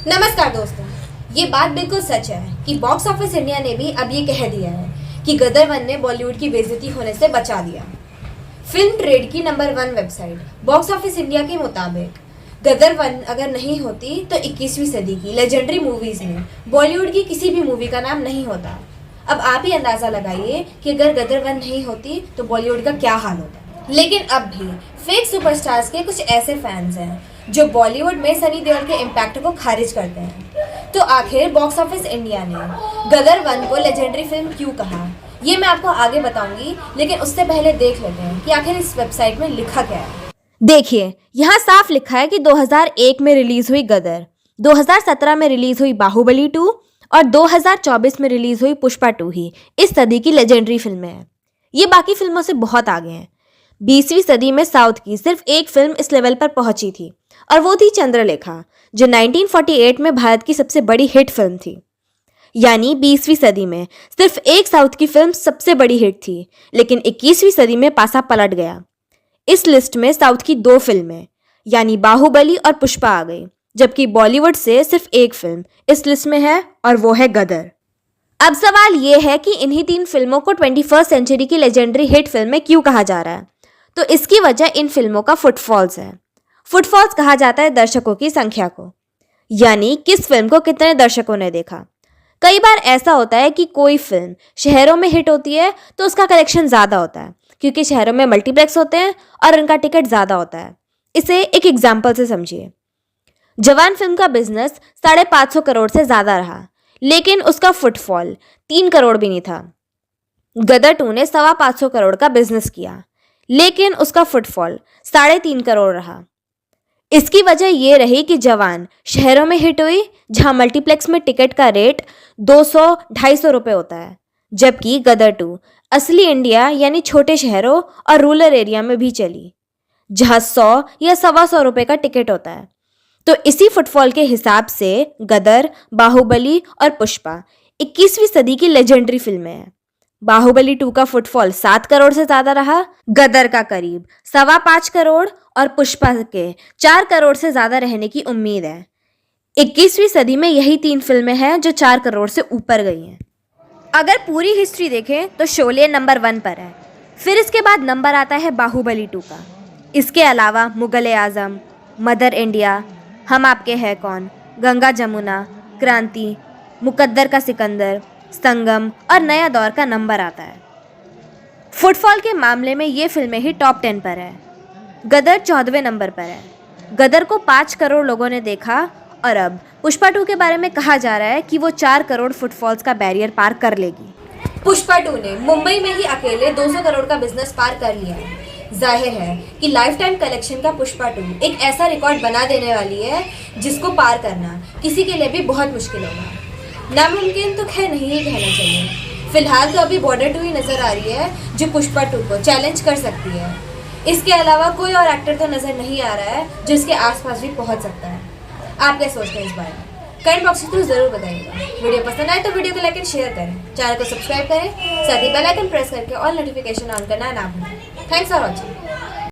नमस्कार दोस्तों, ये बात बिल्कुल सच है कि बॉक्स ऑफिस इंडिया ने भी अब ये कह दिया है कि गदर 1 ने बॉलीवुड की बेइज्जती होने से बचा दिया। फिल्म ट्रेड की number 1 website box office India के मुताबिक गदर 1 अगर नहीं होती तो 21वीं सदी की लेजेंडरी मूवीज में बॉलीवुड की किसी भी मूवी का नाम नहीं होता। अब आप ही अंदाजा लगाइए कि अगर गदर 1 नहीं होती तो बॉलीवुड का क्या हाल होता। लेकिन अब भी फेक सुपरस्टार्स के कुछ ऐसे फैंस हैं जो बॉलीवुड में सनी देओल के इम्पैक्ट को खारिज करते हैं। तो आखिर बॉक्स ऑफिस इंडिया ने गदर 1 को लेजेंडरी फिल्म क्यों कहा, ये मैं आपको आगे बताऊंगी, लेकिन उससे पहले देख लेते हैं कि आखिर इस वेबसाइट में लिखा क्या है। देखिए, यहाँ साफ लिखा है कि 2001 में रिलीज हुई गदर, 2017 में रिलीज हुई बाहुबली 2 और 2024 में रिलीज हुई पुष्पा 2 ही इस सदी की लेजेंडरी फिल्में हैं। ये बाकी फिल्मों से बहुत आगे हैं। 20वीं सदी में साउथ की सिर्फ एक फिल्म इस लेवल पर पहुंची थी और वो थी चंद्रलेखा, जो 1948 में भारत की सबसे बड़ी हिट फिल्म थी। यानी 20वीं सदी में सिर्फ एक साउथ की फिल्म सबसे बड़ी हिट थी, लेकिन 21वीं सदी में पासा पलट गया। इस लिस्ट में साउथ की 2 फिल्में यानी बाहुबली और पुष्पा आ गई, जबकि बॉलीवुड से सिर्फ एक फिल्म इस लिस्ट में है और वो है गदर। अब सवाल ये है कि इन्हीं 3 फिल्मों को 21st सेंचुरी की लेजेंडरी हिट फिल्म में क्यों कहा जा रहा है। तो इसकी वजह इन फिल्मों का फुटफॉल्स है। फुटफॉल्स कहा जाता है दर्शकों की संख्या को, यानी किस फिल्म को कितने दर्शकों ने देखा। कई बार ऐसा होता है कि कोई फिल्म शहरों में हिट होती है तो उसका कलेक्शन ज़्यादा होता है, क्योंकि शहरों में मल्टीप्लेक्स होते हैं और उनका टिकट ज़्यादा होता है। इसे एक एग्जाम्पल से समझिए। जवान फिल्म का बिजनेस 550 करोड़ से ज़्यादा रहा, लेकिन उसका फुटफॉल 3 करोड़ भी नहीं था। गदर 2 ने 525 करोड़ का बिजनेस किया, लेकिन उसका फुटफॉल 3.5 करोड़ रहा। इसकी वजह ये रही कि जवान शहरों में हिट हुई, जहां मल्टीप्लेक्स में टिकट का रेट 200-250 रुपये होता है, जबकि गदर 2 असली इंडिया यानी छोटे शहरों और रूरल एरिया में भी चली, जहां 100 या 125 रुपये का टिकट होता है। तो इसी फुटफॉल के हिसाब से गदर, बाहुबली और पुष्पा 21वीं सदी की लेजेंडरी फिल्में हैं। बाहुबली 2 का फुटफॉल 7 करोड़ से ज़्यादा रहा, गदर का करीब 5.25 करोड़ और पुष्पा के 4 करोड़ से ज़्यादा रहने की उम्मीद है। 21वीं सदी में यही 3 फिल्में हैं जो 4 करोड़ से ऊपर गई हैं। अगर पूरी हिस्ट्री देखें तो शोले नंबर 1 पर है, फिर इसके बाद नंबर आता है बाहुबली 2 का। इसके अलावा मुगल-ए-आज़म, मदर इंडिया, हम आपके हैं कौन, गंगा जमुना, क्रांति, मुकद्दर का सिकंदर, संगम और नया दौर का नंबर आता है। फुटफॉल के मामले में ये फिल्में ही टॉप 10 पर है। गदर 14वें नंबर पर है। गदर को 5 करोड़ लोगों ने देखा और अब पुष्पा 2 के बारे में कहा जा रहा है कि वो 4 करोड़ फुटफॉल्स का बैरियर पार कर लेगी। पुष्पा 2 ने मुंबई में ही अकेले 200 करोड़ का बिजनेस पार कर लिया है। जाहिर है कि लाइफ टाइम कलेक्शन का पुष्पा 2 एक ऐसा रिकॉर्ड बना देने वाली है जिसको पार करना किसी के लिए भी बहुत मुश्किल होगा। नामुमकिन तो खैर नहीं ही कहना चाहिए। फिलहाल तो अभी बॉर्डर 2 ही नजर आ रही है जो पुष्पा 2 को चैलेंज कर सकती है। इसके अलावा कोई और एक्टर तो नजर नहीं आ रहा है जो इसके आसपास भी पहुंच सकता है। आप क्या सोचते हैं इस बारे में? कमेंट बॉक्स में जरूर बताइएगा। वीडियो पसंद आए तो वीडियो को लाइक एंड शेयर करें, चैनल को सब्सक्राइब करें, साथ ही बेल आइकन प्रेस करके ऑल नोटिफिकेशन ऑन करना ना भूलें। Thanks for watching.